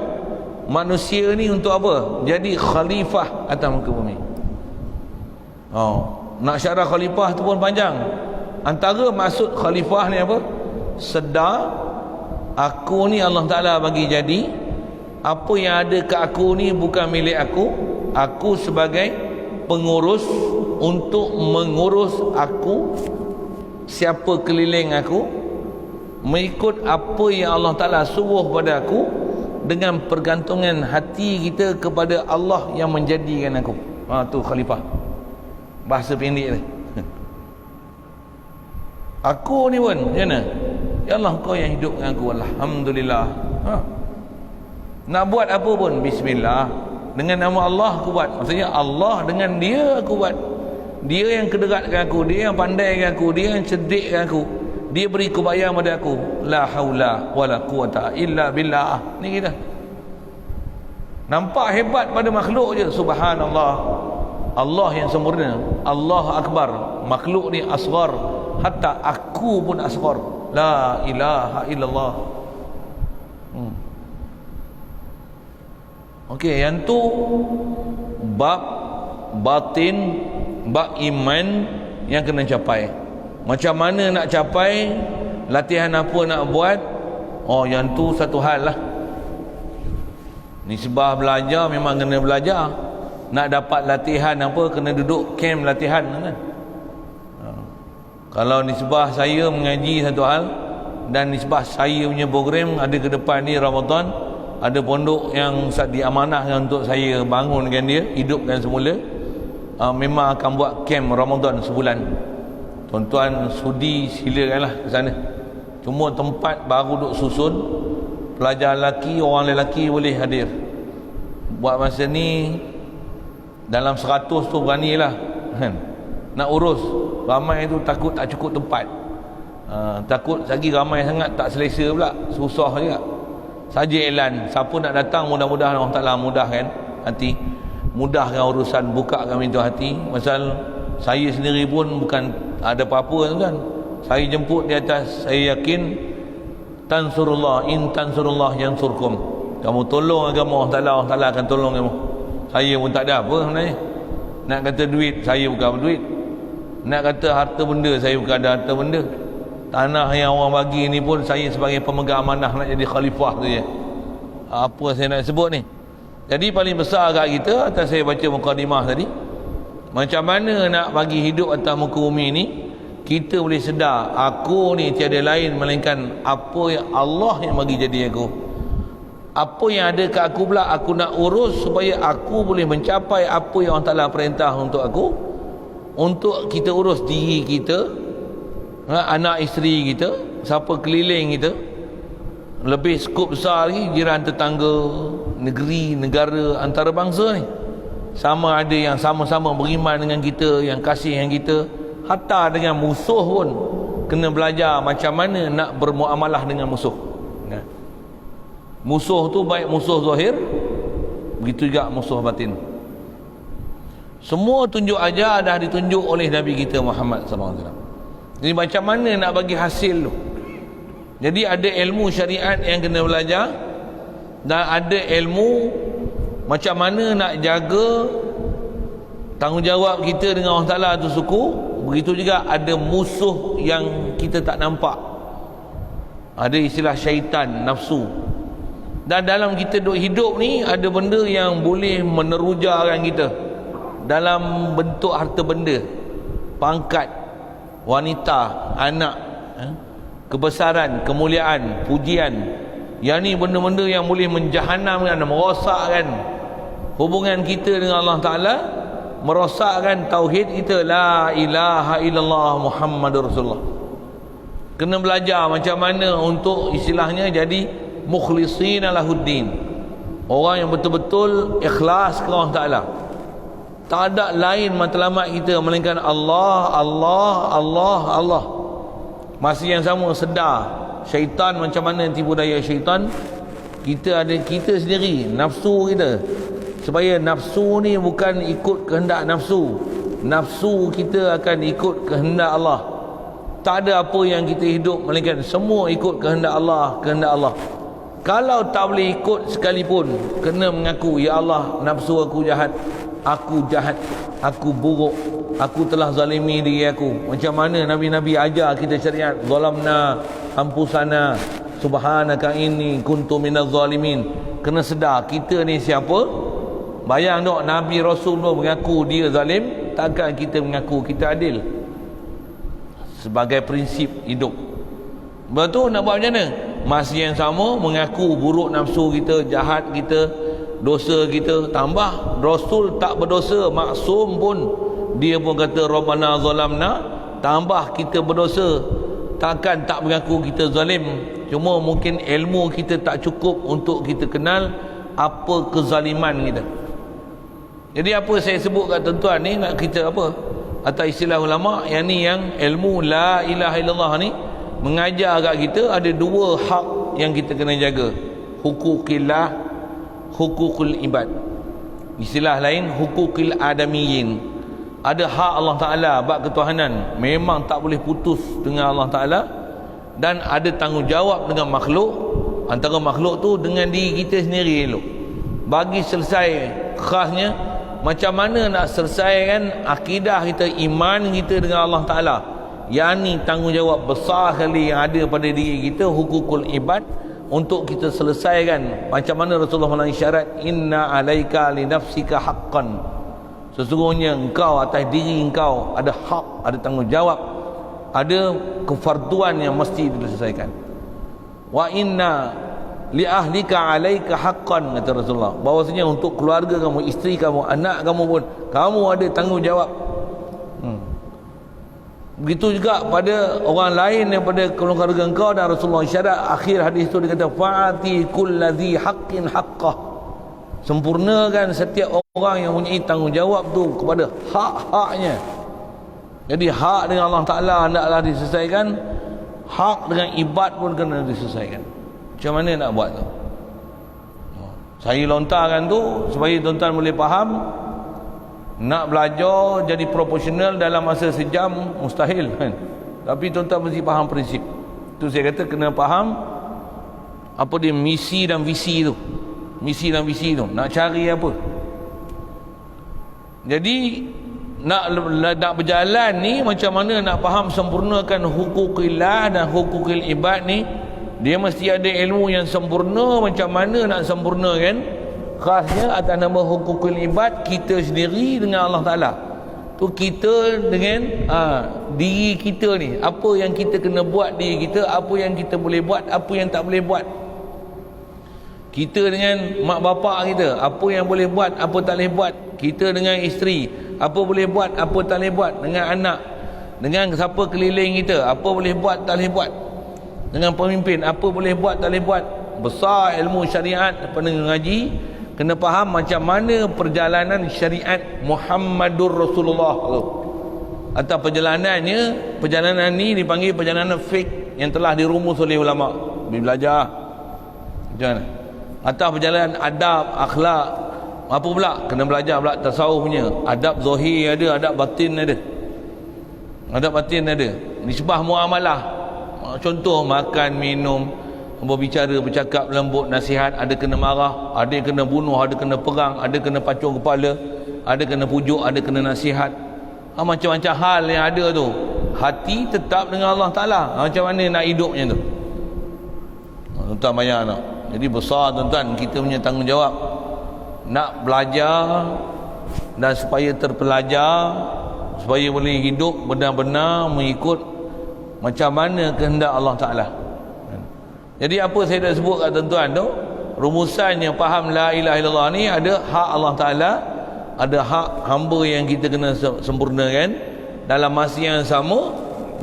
manusia ni untuk apa? Jadi khalifah atas muka bumi. Nak syarah khalifah tu pun panjang. Antara maksud khalifah ni apa? Sedar aku ni Allah Ta'ala bagi jadi, apa yang ada ke aku ni bukan milik aku. Aku sebagai pengurus untuk mengurus aku, siapa keliling aku, mengikut apa yang Allah Ta'ala suruh pada aku, dengan pergantungan hati kita kepada Allah yang menjadikan aku. Tu khalifah. Bahasa pendek ni. Aku ni pun macam mana? Ya Allah, kau yang hidup dengan aku. Alhamdulillah. Nak buat apa pun, bismillah. Dengan nama Allah aku buat. Maksudnya Allah dengan dia aku buat. Dia yang kederatkan aku, dia yang pandai dengan aku, dia yang cerdik dengan aku, dia beri kebaikan pada aku. La haula wala quwata illa billah. Ni kita nampak hebat pada makhluk je. Subhanallah, Allah yang sempurna, Allah akbar. Makhluk ni asghar, hatta aku pun asghar. La ilaha illallah. Okey, yang tu bab batin, bab iman yang kena capai. Macam mana nak capai, latihan apa nak buat, yang tu satu hal lah. Nisbah belajar memang kena belajar. Nak dapat latihan apa, kena duduk camp latihan kan. Kalau nisbah saya mengaji satu hal, dan nisbah saya punya program ada ke depan ni Ramadan, ada pondok yang diamanahkan untuk saya bangunkan dia, hidupkan semula. Memang akan buat camp Ramadan sebulan. Tuan-tuan sudi silakanlah ke sana. Cuma tempat baru duk susun. Pelajar lelaki, orang lelaki boleh hadir. Buat masa ni dalam 100 tu beranilah kan. Nak urus ramai tu takut tak cukup tempat. Takut lagi ramai sangat tak selesa pula, susah juga. Saja elan, siapa nak datang mudah-mudahan Allah Taala mudahkan hati, mudahkan urusan, bukakan pintu hati. Pasal saya sendiri pun bukan ada apa-apa tu kan. Saya jemput di atas, saya yakin tansurullah, in tansurullah yansurkum. Kamu tolong agama Allah Taala akan tolong kamu. Saya pun tak ada apa sebenarnya. Nak kata duit, saya bukan duit. Nak kata harta benda, saya bukan ada harta benda. Tanah yang orang bagi ni pun saya sebagai pemegang amanah nak jadi khalifah tu je. Apa saya nak sebut ni? Jadi paling besar kat kita, atas saya baca mukadimah tadi, macam mana nak bagi hidup atas muka bumi ni, kita boleh sedar aku ni tiada lain melainkan apa yang Allah yang bagi jadi aku. Apa yang ada kat aku pula aku nak urus supaya aku boleh mencapai apa yang Allah Ta'ala perintah untuk aku, untuk kita urus diri kita, anak isteri kita, siapa keliling kita, lebih skop besar lagi jiran tetangga, negeri, negara, antarabangsa ni. Sama ada yang sama-sama beriman dengan kita, yang kasih dengan kita, hatta dengan musuh pun kena belajar macam mana nak bermuamalah dengan musuh. Musuh tu baik musuh zahir, begitu juga musuh batin. Semua tunjuk ajar dah ditunjuk oleh Nabi kita Muhammad SAW. Jadi macam mana nak bagi hasil tu? Jadi ada ilmu syariat yang kena belajar, dan ada ilmu macam mana nak jaga tanggungjawab kita dengan Allah Ta'ala tu suku. Begitu juga ada musuh yang kita tak nampak. Ada istilah syaitan, nafsu. Dan dalam kita hidup ni ada benda yang boleh menerujakan kita dalam bentuk harta benda, pangkat, wanita, anak, kebesaran, kemuliaan, pujian. Yang ni benda-benda yang boleh menjahanamkan, merosakkan hubungan kita dengan Allah Ta'ala, merosakkan tauhid kita, la ilaha illallah Muhammadur Rasulullah. Kena belajar macam mana untuk istilahnya jadi mukhlisin lahuddin, orang yang betul-betul ikhlas ke Allah Ta'ala. Tak ada lain matlamat kita melainkan Allah, Allah, Allah, Allah. Masa yang sama sedar syaitan macam mana tipu daya syaitan. Kita ada kita sendiri, nafsu kita. Supaya nafsu ni bukan ikut kehendak nafsu, nafsu kita akan ikut kehendak Allah. Tak ada apa yang kita hidup melainkan semua ikut kehendak Allah, kehendak Allah. Kalau tak boleh ikut sekalipun, kena mengaku, ya Allah, nafsu aku jahat, aku jahat, aku buruk, aku telah zalimi diri aku. Macam mana Nabi-Nabi ajar kita syariat, zalamna ampusana subhanaka inni kuntu minaz zalimin. Kena sedar kita ni siapa. Bayang tak Nabi Rasul tu mengaku dia zalim, takkan kita mengaku kita adil. Sebagai prinsip hidup. Betul nak buat macam mana? Masih yang sama mengaku buruk nafsu kita, jahat kita, dosa kita tambah. Rasul tak berdosa, maksum pun dia pun kata Rabbana zalamna, tambah kita berdosa. Takkan tak mengaku kita zalim. Cuma mungkin ilmu kita tak cukup untuk kita kenal apa kezaliman kita. Jadi apa saya sebut kat tuan-tuan ni, nak kita apa, atas istilah ulama, yang ni yang ilmu la ilaha illallah ni mengajar kat kita ada dua hak yang kita kena jaga. Hukukillah, hukukul ibad. Istilah lain hukukil adamiyin. Ada hak Allah Ta'ala bab ketuhanan, memang tak boleh putus dengan Allah Ta'ala. Dan ada tanggungjawab dengan makhluk, antara makhluk tu dengan diri kita sendiri elok. Bagi selesai, khasnya macam mana nak selesaikan akidah kita, iman kita dengan Allah Ta'ala. Yang ni tanggungjawab besar sekali yang ada pada diri kita, hukukul ibad, untuk kita selesaikan. Macam mana Rasulullah mengenai syarat, inna alaika li nafsika haqqan, sesungguhnya engkau atas diri engkau ada hak, ada tanggungjawab, ada kefarduan yang mesti diselesaikan. Wa inna li ahlika alaika haqqan, kata Rasulullah, bahawasanya untuk keluarga kamu, isteri kamu, anak kamu pun kamu ada tanggungjawab. Begitu juga pada orang lain daripada keluarga engkau. Dan Rasulullah syarat akhir hadis itu, dia kata fa'ati kulladzi haqqin haqqah, sempurnakan setiap orang yang mempunyai tanggungjawab tu kepada hak-haknya. Jadi hak dengan Allah Ta'ala hendaklah diselesaikan, hak dengan ibad pun kena diselesaikan. Macam mana nak buat tu? Saya lontarkan tu supaya tuan-tuan boleh faham. Nak belajar jadi profesional dalam masa sejam mustahil kan? Tapi tuan-tuan mesti faham prinsip tu. Saya kata kena faham apa dia misi dan visi tu. Misi dan visi tu nak cari apa. Jadi nak berjalan ni, macam mana nak faham sempurnakan hukukillah dan hukukil ibad ni, dia mesti ada ilmu yang sempurna. Macam mana nak sempurnakan, khasnya atas nama hukukul ibad, kita sendiri dengan Allah Ta'ala tu, kita dengan diri kita ni, apa yang kita kena buat diri kita, apa yang kita boleh buat, apa yang tak boleh buat. Kita dengan mak bapak kita, apa yang boleh buat, apa tak boleh buat. Kita dengan isteri, apa boleh buat, apa tak boleh buat. Dengan anak, dengan siapa keliling kita, apa boleh buat, tak boleh buat. Dengan pemimpin, apa boleh buat, tak boleh buat. Besar ilmu syariat pendengar ngaji kena faham macam mana perjalanan syariat Muhammadur Rasulullah tu. Atau perjalanannya, perjalanan ni dipanggil perjalanan fiqh yang telah dirumus oleh ulama. Belajar macam mana. Atau perjalanan adab, akhlak, apa pula? Kena belajar pula tasawuf punya. Adab zahir ada, adab batin ada. Adab batin ada. Nisbah muamalah. Contoh makan, minum, berbicara, bercakap lembut, nasihat. Ada kena marah, ada yang kena bunuh, ada kena perang, ada kena pacung kepala, ada kena pujuk, ada kena nasihat. Macam-macam hal yang ada tu. Hati tetap dengan Allah Ta'ala. Macam mana nak hidupnya tu? Tuan-tuan banyak nak. Jadi besar tuan-tuan kita punya tanggungjawab nak belajar, dan supaya terpelajar, supaya boleh hidup benar-benar mengikut macam mana kehendak Allah Ta'ala. Jadi apa saya dah sebut kat tuan-tuan tu, rumusan yang faham la ilaha illallah ni, ada hak Allah Ta'ala, ada hak hamba yang kita kena sempurnakan. Dalam masa yang sama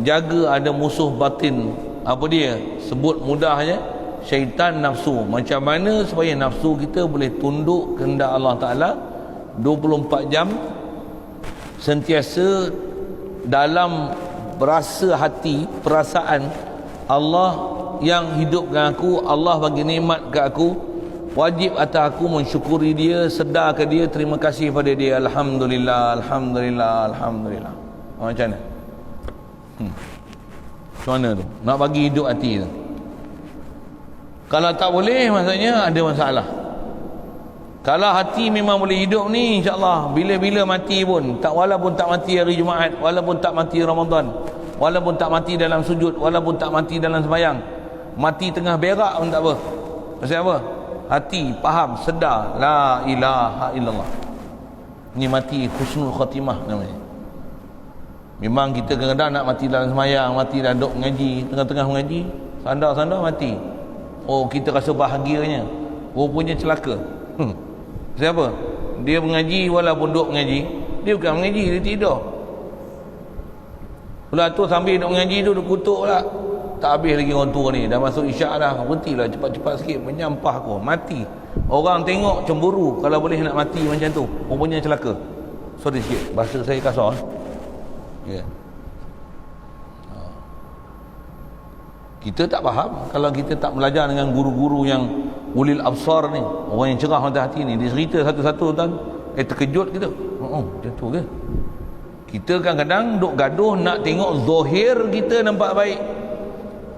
jaga ada musuh batin. Apa dia? Sebut mudahnya syaitan nafsu. Macam mana supaya nafsu kita boleh tunduk kehendak Allah Ta'ala 24 jam, sentiasa dalam berasa hati, perasaan Allah yang hidupkan aku, Allah bagi nikmat ke aku, wajib atas aku mensyukuri dia, sedarkan dia, terima kasih pada dia. Alhamdulillah, Alhamdulillah, Alhamdulillah. Macam mana? Macam mana tu? Nak bagi hidup hati tu. Kalau tak boleh, maksudnya ada masalah. Kalau hati memang boleh hidup ni, insyaAllah bila-bila mati pun tak, walaupun tak mati hari Jumaat, walaupun tak mati Ramadan, walaupun tak mati dalam sujud, walaupun tak mati dalam sembahyang, mati tengah berak pun tak apa. Pasal apa? Hati faham, sedar la ilaha illallah. Ni mati husnul khatimah namanya. Memang kita kadang-kadang nak mati dalam sembahyang, mati dalam duk mengaji, tengah-tengah mengaji, sandar-sandar mati. Oh, kita rasa bahagianya, rupanya celaka. Siapa? Dia mengaji, walaupun duduk mengaji, dia bukan mengaji, dia tidur. Pula tu sambil duduk mengaji tu, dia kutuk pula. Tak habis lagi orang tua ni, dah masuk isyak dah, berhentilah cepat-cepat sikit, menyampah aku, mati. Orang tengok cemburu, kalau boleh nak mati macam tu, rupanya celaka. Sorry sikit, bahasa saya kasar. Ya. Kita tak faham kalau kita tak belajar dengan guru-guru yang ulil absar ni, orang yang cerah mata hati ni. Dia cerita satu-satu tuan, terkejut kita. Macam tu ke? Kita kadang-kadang duk gaduh nak tengok zahir kita nampak baik,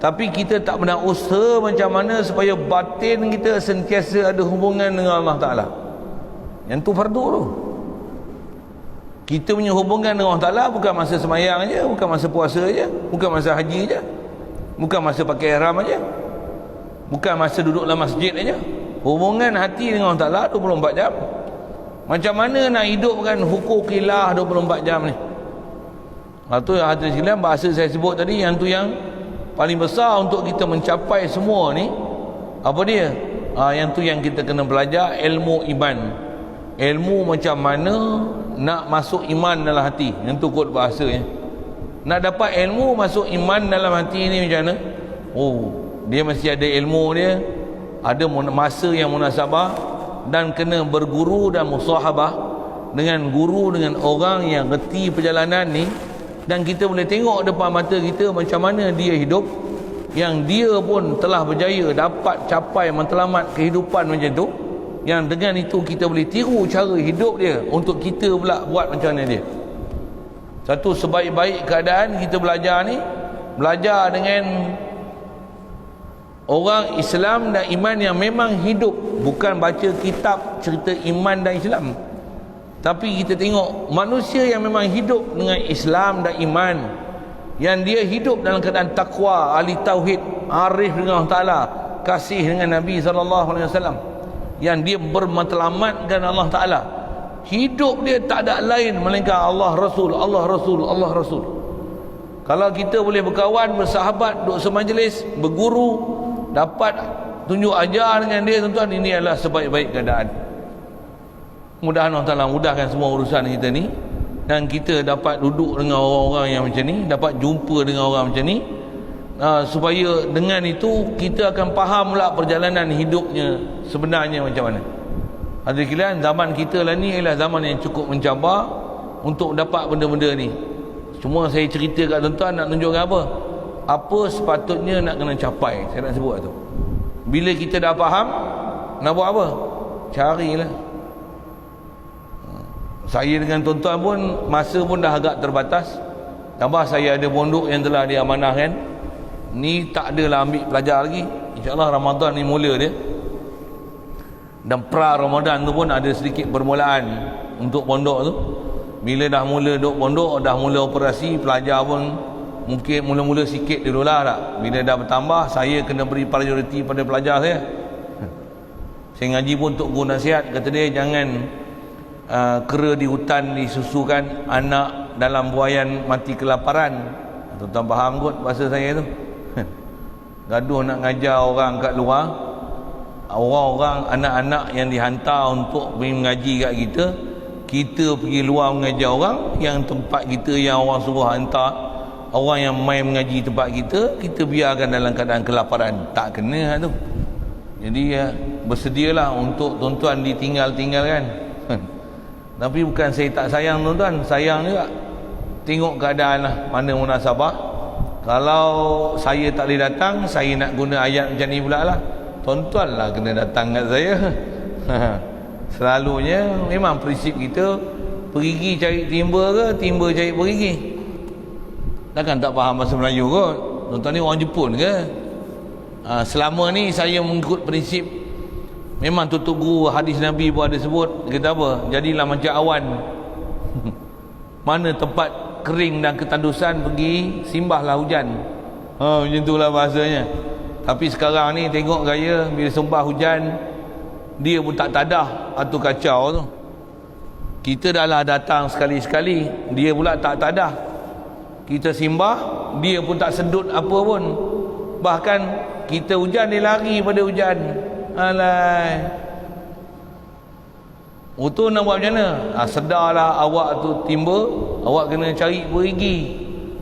tapi kita tak pernah usaha macam mana supaya batin kita sentiasa ada hubungan dengan Allah Ta'ala. Yang tu fardu tu. Kita punya hubungan dengan Allah Ta'ala bukan masa semayang je, bukan masa puasa je, bukan masa haji je, bukan masa pakai ihram je, bukan masa duduk dalam masjid aja. Hubungan hati dengan Allah Ta'ala 24 jam. Macam mana nak hidupkan hukukilah 24 jam ni? Itu yang hadirin sekalian, bahasa saya sebut tadi, yang tu yang paling besar untuk kita mencapai semua ni. Apa dia? Yang tu yang kita kena belajar, ilmu iman. Ilmu macam mana nak masuk iman dalam hati. Yang tu kot bahasanya. Nak dapat ilmu masuk iman dalam hati ni macam mana? Dia mesti ada ilmu dia, ada masa yang munasabah, dan kena berguru dan musahabah dengan guru, dengan orang yang reti perjalanan ni. Dan kita boleh tengok depan mata kita macam mana dia hidup, yang dia pun telah berjaya dapat capai matlamat kehidupan macam tu, yang dengan itu kita boleh tiru cara hidup dia untuk kita pula buat macam mana dia. Satu sebaik-baik keadaan kita belajar ni, belajar dengan orang Islam dan iman yang memang hidup, bukan baca kitab cerita iman dan Islam, tapi kita tengok manusia yang memang hidup dengan Islam dan iman, yang dia hidup dalam keadaan takwa, ahli tauhid, arif dengan Allah Ta'ala, kasih dengan Nabi SAW, yang dia bermatlamatkan Allah Ta'ala. Hidup dia tak ada lain melainkan Allah Rasul, Allah Rasul, Allah Rasul. Kalau kita boleh berkawan, bersahabat, duduk semajlis, berguru, dapat tunjuk ajar dengan dia, tuan-tuan, ini adalah sebaik-baik keadaan. Mudah-mudahan Allah Ta'ala mudahkan semua urusan kita ni, dan kita dapat duduk dengan orang-orang yang macam ni, dapat jumpa dengan orang macam ni, supaya dengan itu kita akan faham pula perjalanan hidupnya sebenarnya macam mana. Hadirin sekalian, zaman kita lah ni ialah zaman yang cukup mencabar untuk dapat benda-benda ni. Cuma saya cerita kat tuan-tuan nak tunjukkan apa sepatutnya nak kena capai. Saya nak sebut tu, bila kita dah faham, nak buat apa? Carilah. Saya dengan tuan-tuan pun masa pun dah agak terbatas, tambah saya ada pondok yang telah diamanahkan ni, tak adalah ambil pelajar lagi. InsyaAllah Ramadan ni mula dia, dan pra Ramadan tu pun ada sedikit permulaan untuk pondok tu. Bila dah mula duduk pondok, dah mula operasi, pelajar pun mungkin mula-mula sikit dululah tak. Bila dah bertambah, saya kena beri prioriti pada pelajar saya. Saya ngaji pun untuk guru nasihat, kata dia jangan kera di hutan disusukan, anak dalam buaian mati kelaparan. Tuan-tuan faham kot bahasa saya tu. Gaduh nak ngajar orang kat luar, orang-orang anak-anak yang dihantar untuk pergi mengaji kat kita, kita pergi luar mengajar orang yang tempat kita, yang orang suruh hantar orang yang main mengaji tempat kita, kita biarkan dalam keadaan kelaparan. Tak kena tu. Jadi bersedialah untuk tuan-tuan ditinggal-tinggalkan. Tapi bukan saya tak sayang tuan-tuan, sayang juga. Tengok keadaan lah, mana munasabah. Kalau saya tak boleh datang, saya nak guna ayat macam ni pula lah, tuan-tuan lah kena datang kat saya. Selalunya memang prinsip kita, perigi cari timba ke, timba cari perigi. Takkan tak faham bahasa Melayu kot. Tuan-tuan ni orang Jepun ke? Selama ni saya mengikut prinsip, memang tutup guru hadis Nabi pun ada sebut. Dia kata apa? Jadilah macam awan. Mana tempat kering dan ketandusan, pergi simbahlah hujan. Macam itulah bahasanya. Tapi sekarang ni tengok gaya, bila sembah hujan, dia pun tak tadah atau kacau tu. Kita dah lah datang sekali-sekali, dia pula tak tadah. Kita simbah, dia pun tak sedut apa pun. Bahkan kita hujan, dia lari pada hujan. Alai. Betul nak buat macam mana? Sedarlah awak tu timba, awak kena cari perigi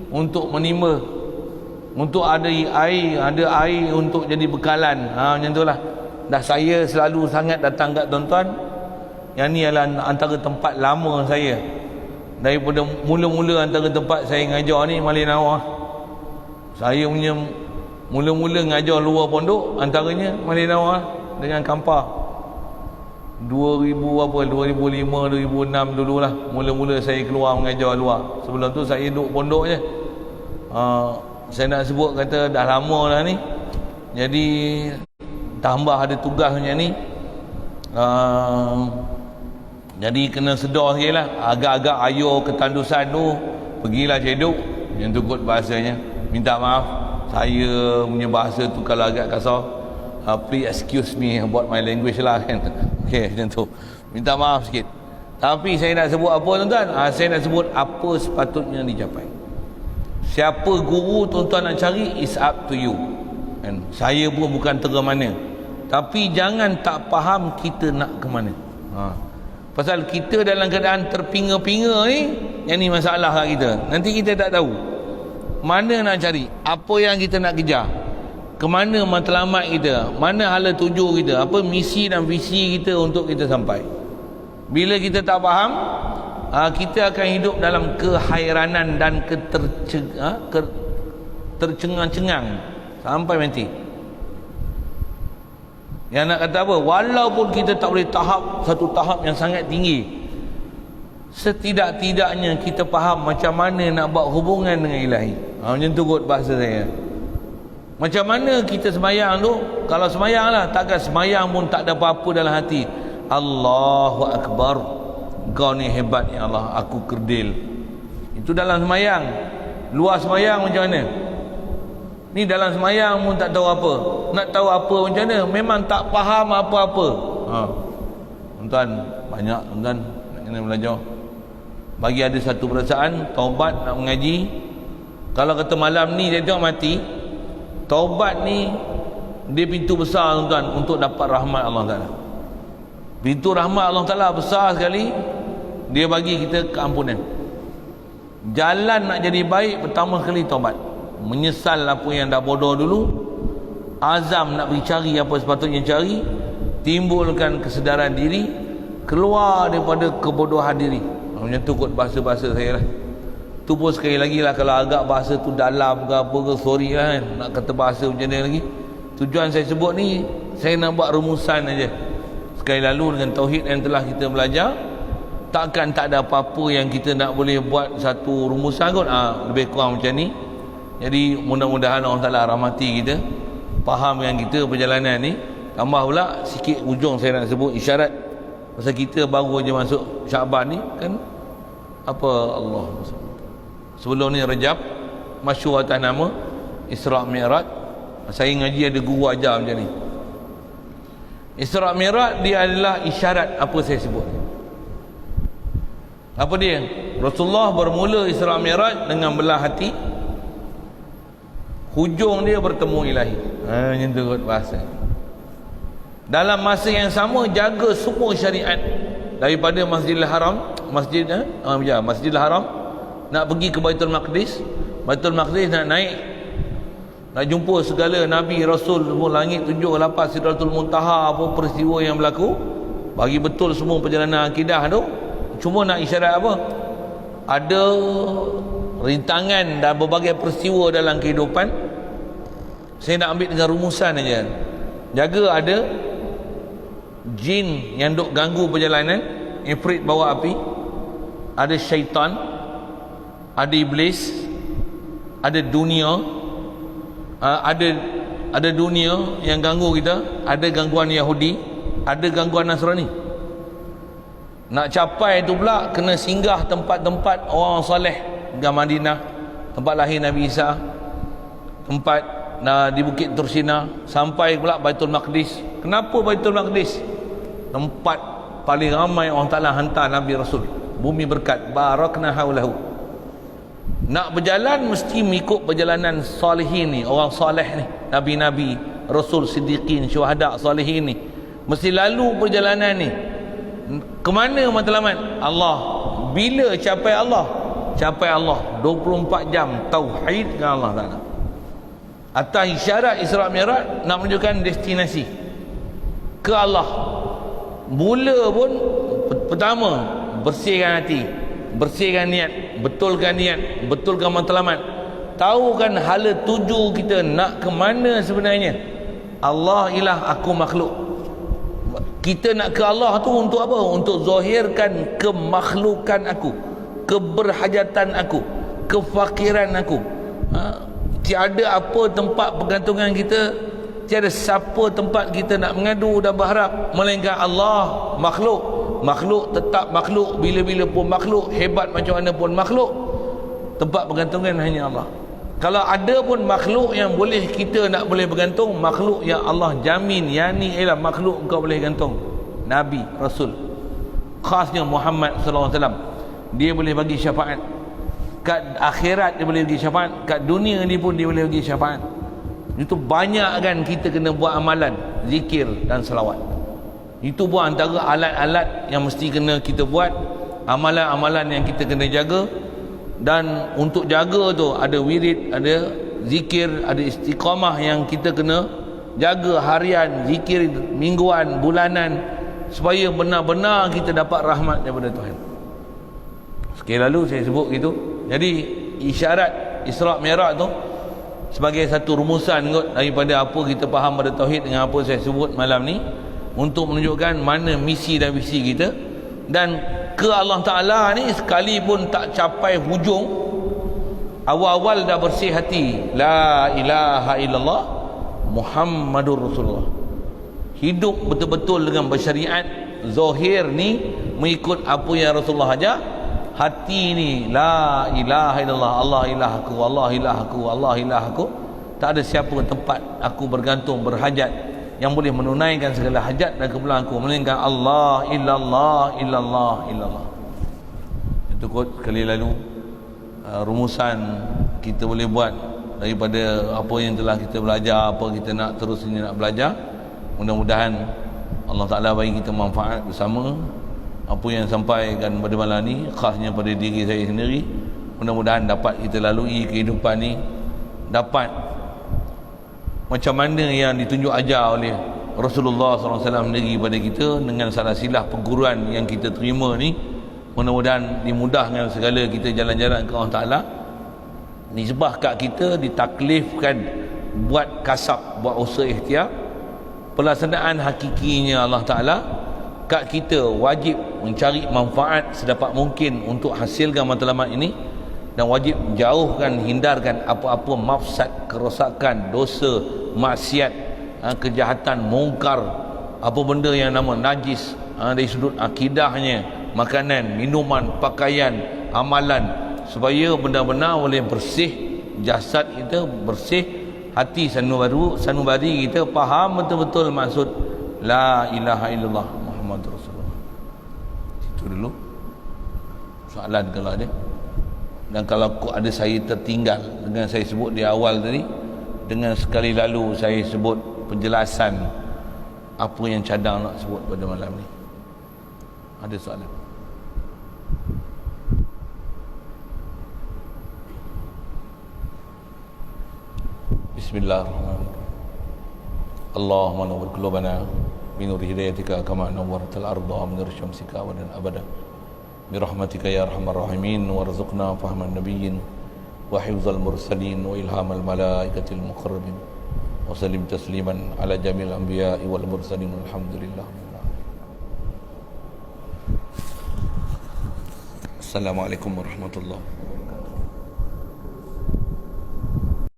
untuk menimba, untuk ada air untuk jadi bekalan. Macam tu lah. Dah saya selalu sangat datang kat tuan-tuan, yang ni adalah antara tempat lama saya. Daripada mula-mula antara tempat saya ngajar ni Malin Awah. Saya punya mula-mula ngajar luar pondok antaranya Malin Awah dengan Kampar. 2005, 2006 dululah mula-mula saya keluar mengajar luar. Sebelum tu saya duduk pondok je. Saya nak sebut kata dah lama dah ni. Jadi tambah ada tugas macam ni. Jadi kena sedar sikit lah. Agak-agak ayo ketandusan tu pergilah cedok. Yang tu kot bahasanya. Minta maaf saya punya bahasa tu kalau agak kasar. Please excuse me about my language lah kan. Okey, macam tu. Minta maaf sikit. Tapi saya nak sebut apa tuan-tuan? Saya nak sebut apa sepatutnya dicapai. Siapa guru tuan-tuan nak cari, is up to you. Kan? Saya pun bukan tera mana. Tapi jangan tak faham kita nak ke mana. Pasal kita dalam keadaan terpinga-pinga ni, yang ni masalah kat kita. Nanti kita tak tahu mana nak cari, apa yang kita nak kejar, ke mana matlamat kita, mana hala tuju kita, apa misi dan visi kita untuk kita sampai. Bila kita tak faham, kita akan hidup dalam kehairanan dan tercengang-cengang sampai mati. Yang nak kata apa, walaupun kita tak boleh satu tahap yang sangat tinggi, setidak-tidaknya kita faham macam mana nak buat hubungan dengan ilahi. Macam tu kot bahasa saya. Macam mana kita semayang tu? Kalau semayang lah, takkan semayang pun tak ada apa-apa dalam hati. Allahu Akbar, kau ni hebat ya Allah, aku kerdil. Itu dalam semayang. Luar semayang macam mana? Ni dalam semayang pun tak tahu apa. Nak tahu apa macam mana? Memang tak faham apa-apa. Tuan-tuan, banyak tuan-tuan nak kena belajar. Bagi ada satu perasaan, taubat nak mengaji. Kalau kata malam ni dia tengok mati, taubat ni dia pintu besar tuan-tuan untuk dapat rahmat Allah Ta'ala. Pintu rahmat Allah Ta'ala besar sekali. Dia bagi kita keampunan. Jalan nak jadi baik pertama sekali taubat. Menyesal apa yang dah bodoh dulu, azam nak pergi cari apa sepatutnya cari, timbulkan kesedaran diri, keluar daripada kebodohan diri. Macam tu kot bahasa-bahasa saya lah. Tu pun sekali lagi lah, kalau agak bahasa tu dalam ke apa ke, sorry lah kan, nak kata bahasa macam ni lagi. Tujuan saya sebut ni, saya nak buat rumusan aja. Sekali lalu dengan tauhid yang telah kita belajar, takkan tak ada apa-apa yang kita nak boleh buat satu rumusan kot. Lebih kurang macam ni. Jadi mudah-mudahan Allah Ta'ala rahmati kita, fahamkan kita perjalanan ni. Tambah pula sikit ujung saya nak sebut isyarat. Pasal kita baru je masuk Syaban ni kan, apa Allah, sebelum ni Rajab, masyhur atas nama Isra' Mi'raj. Saya ngaji ada guru ajar macam ni. Isra' Mi'raj dia adalah isyarat apa saya sebut. Apa dia? Rasulullah bermula Isra' Mi'raj dengan belah hati, hujung dia bertemu ilahi. Macam tu kot bahasa. Dalam masa yang sama jaga semua syariat, daripada Masjidil Haram, Masjidil Haram nak pergi ke Baitul Maqdis, Baitul Maqdis nak naik, nak jumpa segala Nabi Rasul, semua langit tujuh, lapan, Sidratul Muntaha, apa peristiwa yang berlaku, bagi betul semua perjalanan akidah tu. Cuma nak isyarat apa? Ada rintangan dan berbagai peristiwa dalam kehidupan. Saya nak ambil dengan rumusan aja. Jaga ada jin yang duk ganggu perjalanan, ifrit bawa api, ada syaitan, ada iblis, ada dunia, ada dunia yang ganggu kita, ada gangguan Yahudi, ada gangguan Nasrani. Nak capai tu pula kena singgah tempat-tempat orang soleh di Madinah, tempat lahir Nabi Isa, tempat di Bukit Tursina, sampai pula Baitul Maqdis. Kenapa Baitul Maqdis? Tempat paling ramai orang Ta'ala hantar Nabi Rasul, bumi berkat, barakna haulahu. Nak berjalan mesti mengikut perjalanan salihin ni, orang soleh ni, Nabi-Nabi, Rasul, Siddiqin, Syuhada, salihin ni, mesti lalu perjalanan ni. Ke mana matlamat? Allah. Bila capai Allah? Capai Allah 24 jam tauhid dengan Allah Ta'ala. Atas isyarat Isra' Mi'raj nak menunjukkan destinasi ke Allah. Mula pun pertama bersihkan hati, bersihkan niat, betulkan matlamat. Tahu kan hala tuju kita nak ke mana sebenarnya. Allah ilah, aku makhluk. Kita nak ke Allah tu untuk apa? Untuk zahirkan kemakhlukan aku, keberhajatan aku, kefakiran aku. Tiada apa tempat pergantungan kita, tiada siapa tempat kita nak mengadu dan berharap melainkan Allah. Makhluk tetap makhluk, bila-bila pun makhluk, hebat macam mana pun makhluk. Tempat pergantungan hanya Allah. Kalau ada pun makhluk yang boleh kita nak boleh bergantung, makhluk yang Allah jamin, yang ni ialah makhluk kau boleh gantung. Nabi, Rasul, khasnya Muhammad sallallahu alaihi wasallam, dia boleh bagi syafaat. Kat akhirat dia boleh bagi syafaat, kat dunia ni pun dia boleh bagi syafaat. Itu banyak kan kita kena buat amalan, zikir dan selawat. Itu pun antara alat-alat yang mesti kena kita buat, amalan-amalan yang kita kena jaga. Dan untuk jaga tu ada wirid, ada zikir, ada istiqamah yang kita kena jaga harian, zikir mingguan, bulanan, supaya benar-benar kita dapat rahmat daripada Tuhan. Sekali lalu saya sebut gitu. Jadi isyarat Isra' Mi'raj tu sebagai satu rumusan kot daripada apa kita faham pada tauhid dengan apa saya sebut malam ni, untuk menunjukkan mana misi dan visi kita. Dan ke Allah Ta'ala ni sekalipun tak capai hujung, awal-awal dah bersih hati, la ilaha illallah Muhammadur Rasulullah, hidup betul-betul dengan bersyariat, zahir ni mengikut apa yang Rasulullah ajar, hati ni la ilaha illallah, Allah ilah aku, Allah ilah aku, Allah ilah aku, tak ada siapa tempat aku bergantung, berhajat, yang boleh menunaikan segala hajat dan keperluan aku melainkan Allah, illallah, illallah, illallah. Itu kot kali lalu rumusan kita boleh buat daripada apa yang telah kita belajar, apa kita nak terus ini nak belajar. Mudah-mudahan Allah Ta'ala bagi kita manfaat bersama. Apa yang sampaikan pada malam ni khasnya pada diri saya sendiri, mudah-mudahan dapat kita lalui kehidupan ni, dapat macam mana yang ditunjuk ajar oleh Rasulullah SAW sendiri pada kita dengan salah silah perguruan yang kita terima ni. Mudah-mudahan dimudahkan segala kita jalan-jalan ke Allah Ta'ala. Nisbah kat kita ditaklifkan buat kasab, buat usaha ikhtiar. Pelaksanaan hakikinya Allah Ta'ala kat kita wajib mencari manfaat sedapat mungkin untuk hasilkan matlamat ini, dan wajib jauhkan, hindarkan apa-apa mafsad, kerosakan, dosa, maksiat, kejahatan, mungkar, apa benda yang nama najis dari sudut akidahnya, makanan, minuman, pakaian, amalan, supaya benar-benar boleh bersih jasad kita, bersih hati sanubari kita, faham betul-betul maksud la ilaha illallah Muhammadur Rasulullah. Itu dulu soalan kalau ada. Dan kalau ada saya tertinggal dengan saya sebut di awal tadi, dengan sekali lalu saya sebut penjelasan apa yang cadang nak sebut pada malam ni, ada soalan? Bismillahirrahmanirrahim. Allahumma nawwir qulubana bi nuri hidayatika kama nawwartal arda min nuri syamsika wa abada birahmatika ya arhamar rahimin, warzuqna fahman nabiyyin wa hifzal mursalin wa ilhamal malaikatil muqarrabin wa sallim tasliman ala jamil anbiya'i wal mursalin walhamdulillah. Assalamualaikum warahmatullahi wabarakatuh.